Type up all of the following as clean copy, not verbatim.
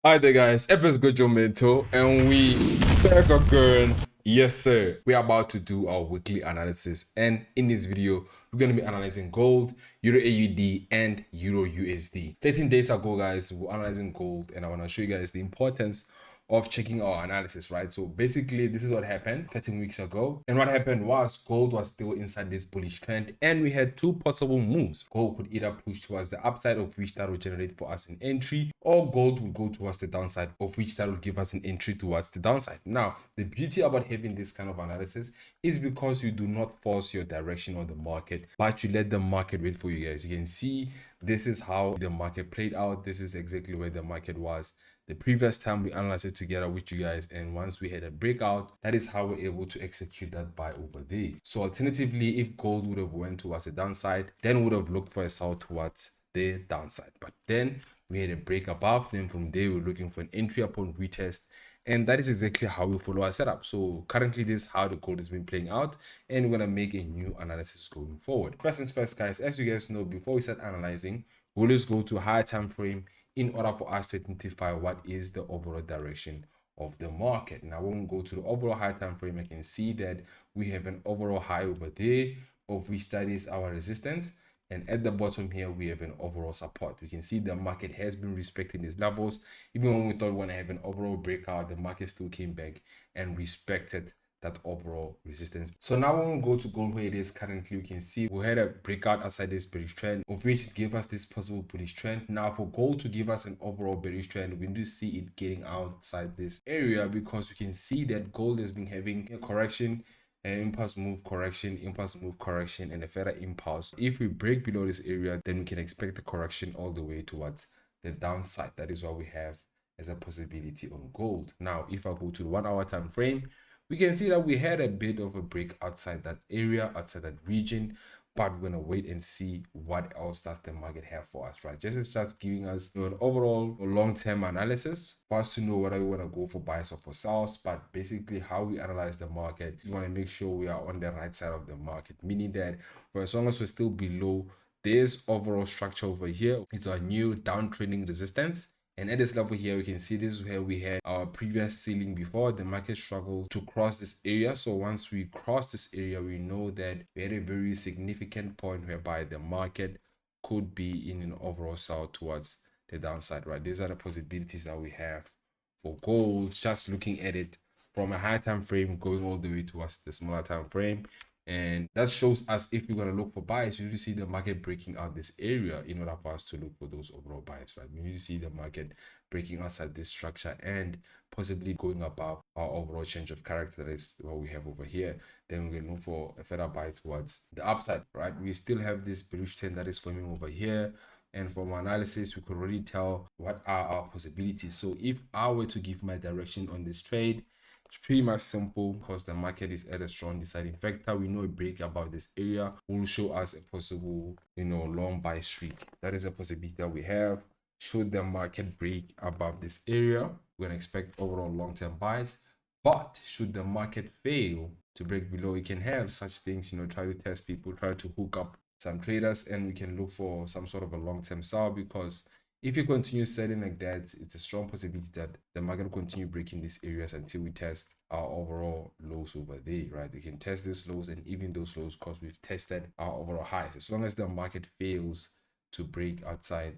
Hi there guys, FS Gojo Mentor and we back again. Yes sir, we are about to do our weekly analysis, and in this video we're going to be analyzing gold, Euro AUD and Euro USD. 13 days ago guys, we were analyzing gold and I want to show you guys the importance of checking our analysis, right? So basically this is what happened 13 weeks ago, and what happened was gold was still inside this bullish trend and we had two possible moves. Gold could either push towards the upside, of which that would generate for us an entry, or gold would go towards the downside, of which that would give us an entry towards the downside. Now the beauty about having this kind of analysis is because you do not force your direction on the market, but you let the market wait for you guys. You can see this is how the market played out. This is exactly where the market was the previous time we analyzed it together with you guys, and once we had a breakout, that is how we're able to execute that buy over there. So alternatively, if gold would have went towards the downside, then would have looked for a sell towards the downside, but then we had a break above. Then from there we're looking for an entry upon retest, and that is exactly how we follow our setup. So currently this is how the gold has been playing out, and we're gonna make a new analysis going forward. First things first guys, as you guys know, before we start analyzing, we'll just go to a higher time frame in order for us to identify what is the overall direction of the market. Now when we go to the overall high time frame, I can see that we have an overall high over there, of which that is our resistance, and at the bottom here we have an overall support. We can see the market has been respecting these levels. Even when we thought we want to have an overall breakout, the market still came back and respected that overall resistance. So now when we go to gold where it is currently, we can see we had a breakout outside this bearish trend, of which it gave us this possible bullish trend. Now for gold to give us an overall bearish trend, we need to see it getting outside this area, because we can see that gold has been having a correction, an impulse move correction, impulse move correction, and a further impulse. If we break below this area, then we can expect the correction all the way towards the downside. That is what we have as a possibility on gold. Now if I go to the 1 hour time frame, we can see that we had a bit of a break outside that area, outside that region, but we're gonna wait and see what else does the market have for us, right? It's just giving us an overall long-term analysis for us to know whether we want to go for buys or for sells. But basically how we analyze the market, we want to make sure we are on the right side of the market, meaning that for as long as we're still below this overall structure over here, it's our new downtrending resistance. And at this level here, we can see this is where we had our previous ceiling before. The market struggled to cross this area. So once we cross this area, we know that we had a very significant point whereby the market could be in an overall sell towards the downside, right? These are the possibilities that we have for gold, just looking at it from a high time frame going all the way towards the smaller time frame. And that shows us if we're going to look for buys, we need to see the market breaking out this area in order for us to look for those overall buys, right? We need to see the market breaking outside this structure and possibly going above our overall change of character. That is what we have over here. Then we can look for a further buy towards the upside, right? We still have this bearish trend that is forming over here. And from our analysis, we could already tell what are our possibilities. So if I were to give my direction on this trade, it's pretty much simple, because the market is at a strong deciding factor. We know a break above this area will show us a possible, long buy streak. That is a possibility that we have. Should the market break above this area, we're gonna expect overall long-term buys. But should the market fail to break below, we can have such things, try to test people, try to hook up some traders, and we can look for some sort of a long-term sell, because if you continue selling like that, it's a strong possibility that the market will continue breaking these areas until we test our overall lows over there, right? We can test these lows and even those lows, because we've tested our overall highs. As long as the market fails to break outside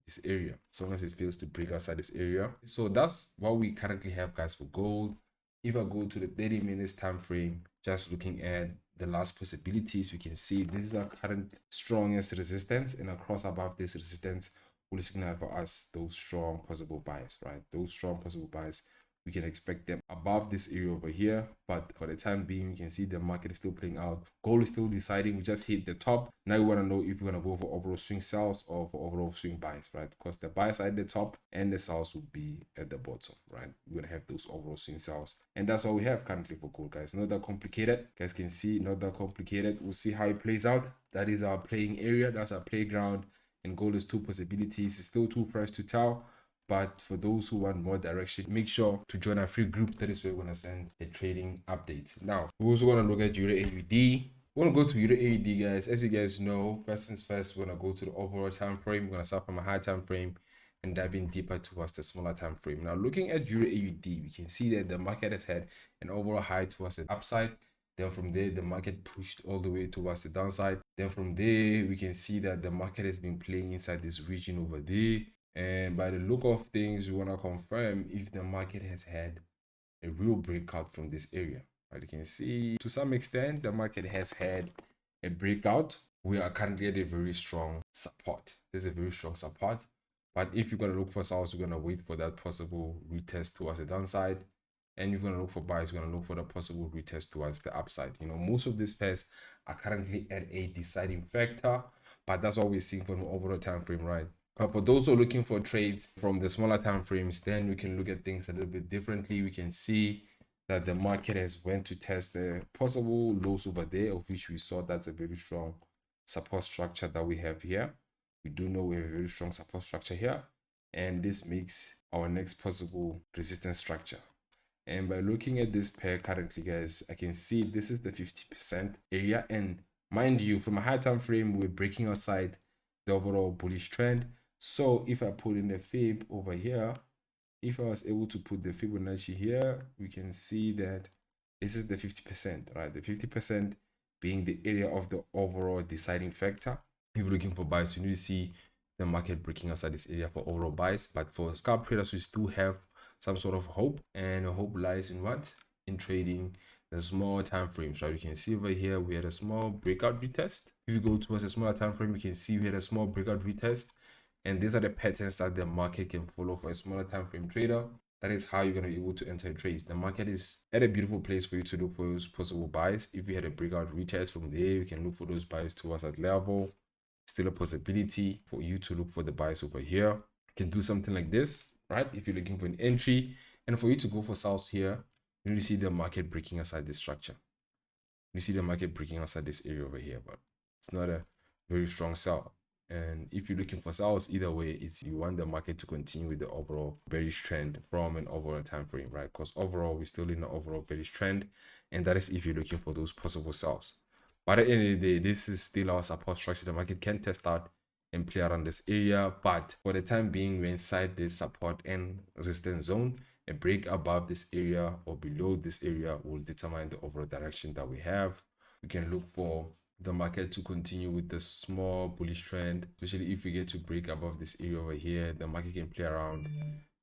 this area, as long as it fails to break outside this area. So that's what we currently have, guys, for gold. If I go to the 30 minutes time frame, just looking at the last possibilities, we can see this is our current strongest resistance, and across above this resistance will signal for us those strong possible buys, right? Those strong possible buys, we can expect them above this area over here. But for the time being, you can see the market is still playing out. Gold is still deciding. We just hit the top. Now we want to know if we're going to go for overall swing sells or for overall swing buys, right? Because the buys are at the top and the sells will be at the bottom, right? We're going to have those overall swing sells, and that's all we have currently for gold, guys. Not that complicated. You guys can see, not that complicated. We'll see how it plays out. That is our playing area. That's our playground. And gold is two possibilities. It's still too fresh to tell, but for those who want more direction, make sure to join our free group. That is where we're going to send the trading updates. Now we also want to look at Euro AUD. We want to go to Euro AUD, guys. As you guys know, first things first, we're going to go to the overall time frame. We're going to start from a high time frame and diving deeper towards the smaller time frame. Now, looking at EUR AUD, we can see that the market has had an overall high towards the upside. Then from there, the market pushed all the way towards the downside. Then from there, we can see that the market has been playing inside this region over there. And by the look of things, we want to confirm if the market has had a real breakout from this area. Right, you can see to some extent, the market has had a breakout. We are currently at a very strong support. There's a very strong support. But if you're going to look for sells, you're going to wait for that possible retest towards the downside. And you're going to look for buys, you're going to look for the possible retest towards the upside. You know, most of these pairs are currently at a deciding factor, but that's what we're seeing from the overall time frame, right? But for those who are looking for trades from the smaller time frames, then we can look at things a little bit differently. We can see that the market has went to test the possible lows over there, of which we saw that's a very strong support structure that we have here. We do know we have a very strong support structure here, and this makes our next possible resistance structure. And by looking at this pair currently, guys, I can see this is the 50% area, and mind you, from a high time frame, we're breaking outside the overall bullish trend. So if I put in the fib over here, if I was able to put the Fibonacci here, we can see that this is the 50%, right? The 50% being the area of the overall deciding factor. If you're looking for buys, you need to see the market breaking outside this area for overall buys. But for scalp traders, we still have some sort of hope, and hope lies in what? In trading the small time frames, right? You can see over here we had a small breakout retest. If you go towards a smaller time frame, you can see we had a small breakout retest, and these are the patterns that the market can follow for a smaller time frame trader. That is how you're going to be able to enter trades. The market is at a beautiful place for you to look for those possible buys. If we had a breakout retest from there, you can look for those buys towards that level. Still a possibility for you to look for the buys over here. You can do something like this, right? If you're looking for an entry, and for you to go for sells here, you need to see the market breaking outside this structure. You see the market breaking outside this area over here, but it's not a very strong sell. And if you're looking for sells, either way, it's you want the market to continue with the overall bearish trend from an overall time frame, right? Because overall, we're still in an overall bearish trend, and that is if you're looking for those possible sells. But at the end of the day, this is still our support structure. The market can test out and play around this area, but for the time being, we're inside this support and resistance zone. A break above this area or below this area will determine the overall direction that we have. We can look for the market to continue with the small bullish trend, especially if we get to break above this area over here. The market can play around,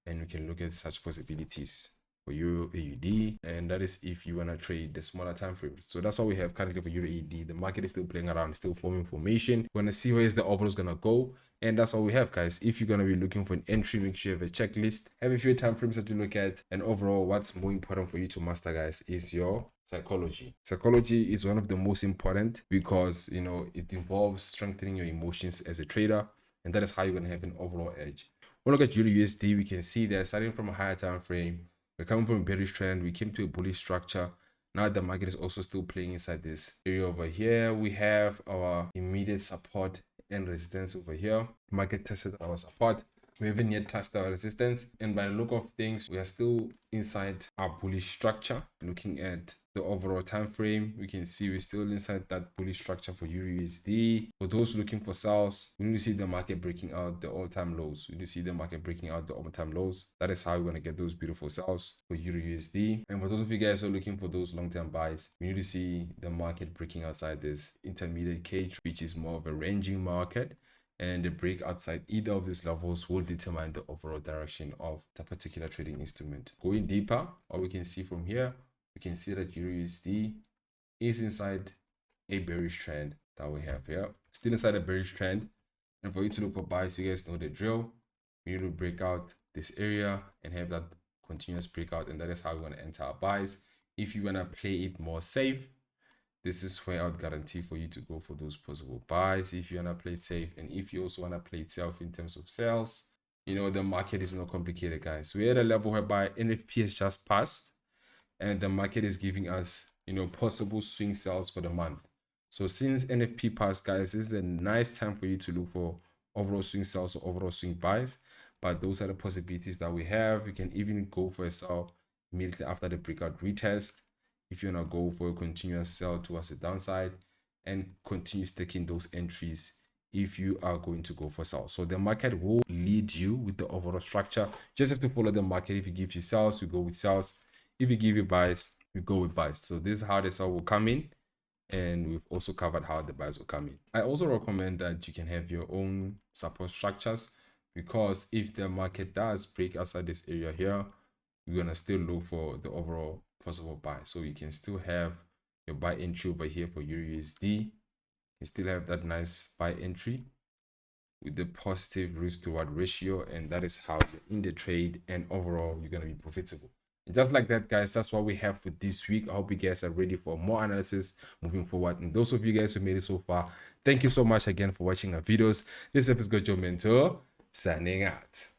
and we can look at such possibilities for EUR AUD, and that is if you want to trade the smaller time frame. So that's what we have currently for EUR AUD. The market is still playing around, still forming formation. We're gonna see where is the overall is gonna go, and that's all we have, guys. If you're gonna be looking for an entry, make sure you have a checklist, have a few time frames that you look at, and overall, what's more important for you to master, guys, is your psychology. Psychology is one of the most important because, you know, it involves strengthening your emotions as a trader, and that is how you're gonna have an overall edge. When we look at EUR USD, we can see that starting from a higher time frame, we're coming from a bearish trend, we came to a bullish structure. Now the market is also still playing inside this area over here. We have our immediate support and resistance over here. Market tested our support. We haven't yet touched our resistance, and by the look of things, we are still inside our bullish structure. Looking at the overall time frame, we can see we're still inside that bullish structure for EUR USD. For those looking for sells, we need to see the market breaking out the all-time lows. We need to see the market breaking out the all-time lows. That is how we're going to get those beautiful sells for EUR USD. And for those of you guys who are looking for those long-term buys, we need to see the market breaking outside this intermediate cage, which is more of a ranging market. And the break outside either of these levels will determine the overall direction of the particular trading instrument. Going deeper, what we can see from here, we can see that EURUSD is inside a bearish trend that we have here. Still inside a bearish trend. And for you to look for buys, you guys know the drill. We need to break out this area and have that continuous breakout. And that is how we want to enter our buys. If you want to play it more safe, this is where I would guarantee for you to go for those possible buys if you want to play it safe. And if you also want to play it safe in terms of sales, you know, the market is not complicated, guys. We're at a level whereby NFP has just passed and the market is giving us, you know, possible swing sales for the month. So since NFP passed, guys, this is a nice time for you to look for overall swing sales or overall swing buys. But those are the possibilities that we have. You can even go for a sell immediately after the breakout retest. If you want to go for a continuous sell towards the downside and continue staking those entries if you are going to go for sales. So the market will lead you with the overall structure. Just have to follow the market. If it gives you sales, you go with sales. If it gives you buys, you go with buys. So this is how the sell will come in, and we've also covered how the buys will come in. I also recommend that you can have your own support structures, because if the market does break outside this area here, you're gonna still look for the overall possible buy. So you can still have your buy entry over here for EURUSD. You still have that nice buy entry with the positive risk to reward ratio, and that is how you're in the trade, and overall you're going to be profitable. And just like that, guys, that's what we have for this week. I hope you guys are ready for more analysis moving forward. And those of you guys who made it so far, thank you so much again for watching our videos. This episode, your mentor, signing out.